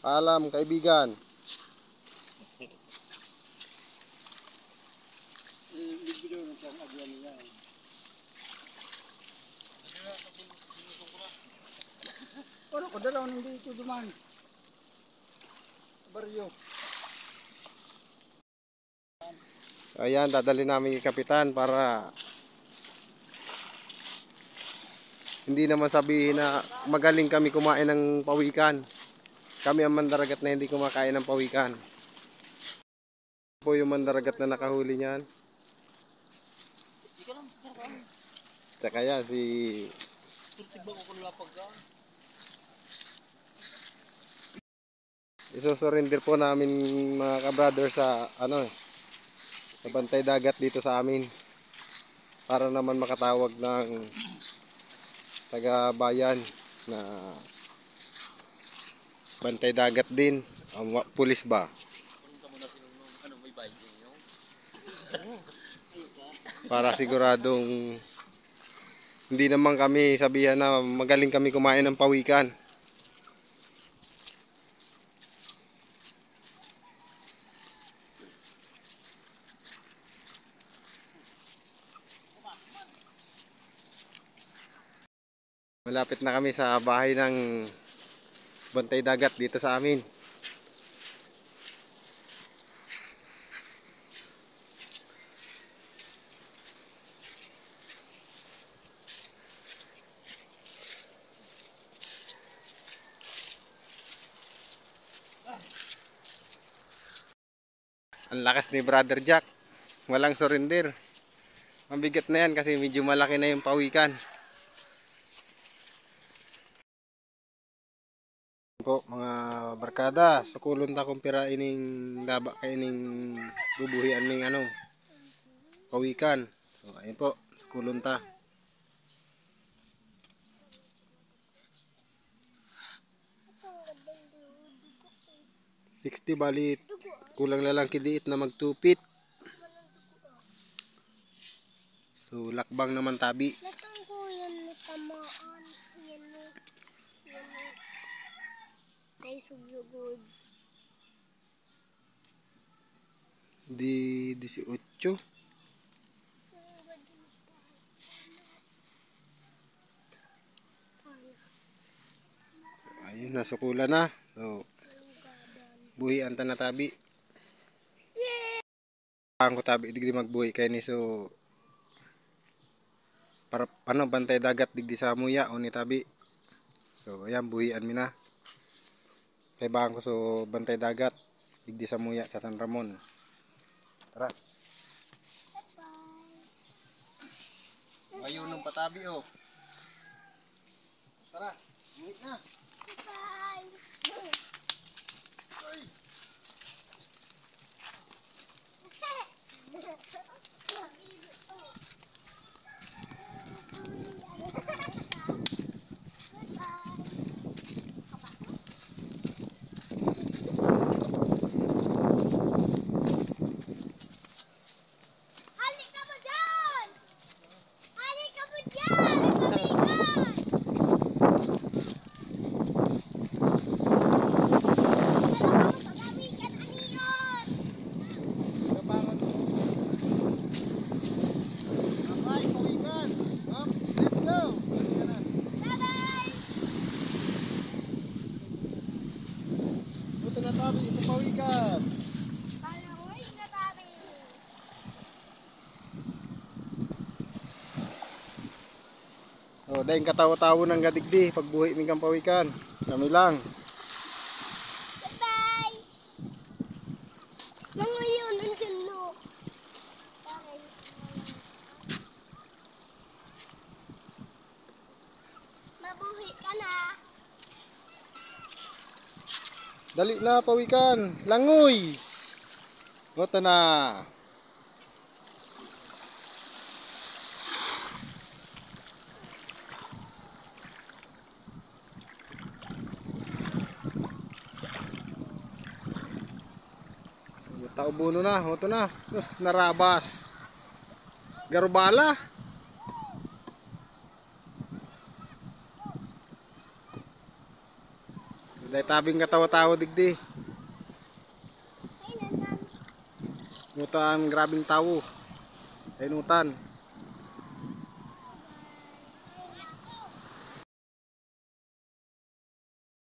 Paalam, kaibigan. Ano ko dalaw hindi ito duman. Baryo. Ayan, dadali namin yung kapitan para hindi naman sabihin na magaling kami kumain ng pawikan. Kami ang mandaragat na hindi kumakain ng pawikan. Po yung mandaragat na nakahuli niyan. Tsaka yan, si... Isusurrender po namin mga ka-brother sa sa bantay dagat dito sa amin. Para naman makatawag ng taga-bayan na bantay dagat din. Pulis ba? Para siguradong hindi naman kami sabihan na magaling kami kumain ng pawikan. Malapit na kami sa bahay ng bantay dagat dito sa amin. Ang lakas ni Brother Jack. Walang surrender. Mabigat na yan kasi medyo malaki na yung pawikan. Po mga barkada, sukulon ta kung pira ining laba kay ining bubuhian ning pawikan. So ayun po, sukulon ta. 60 balit kulang na lang kidiit na magtupit. So lakbang naman tabi. Di 18. Ayun, nasukulan na. So buhian ta na tabi. Ang ko tabi digdi magbuhi kay ni so para bantay dagat digdi sa muya o ni tabi. So ayan, buhian mi na. Kay bang ko so bantay dagat digdi sa muya sa San Ramon. Tara. Ayun ng patabi oh. Tara, buhi na. Tabi, ito pawikan. Oh, dahil katawa-tawa ng gadigdi pagbuhi ng pawikan. Kami lang. Bye. Nangayon nandiyan no. Mabuhi ka na. Dali na pawikan. Langoy. Ito na. Taubuno na. Ito na. Terus narabas. Garubala. Dahil tabing katawa-tawa digdi. Kailan lang. Ngutan grabing tawo. Ay nutan.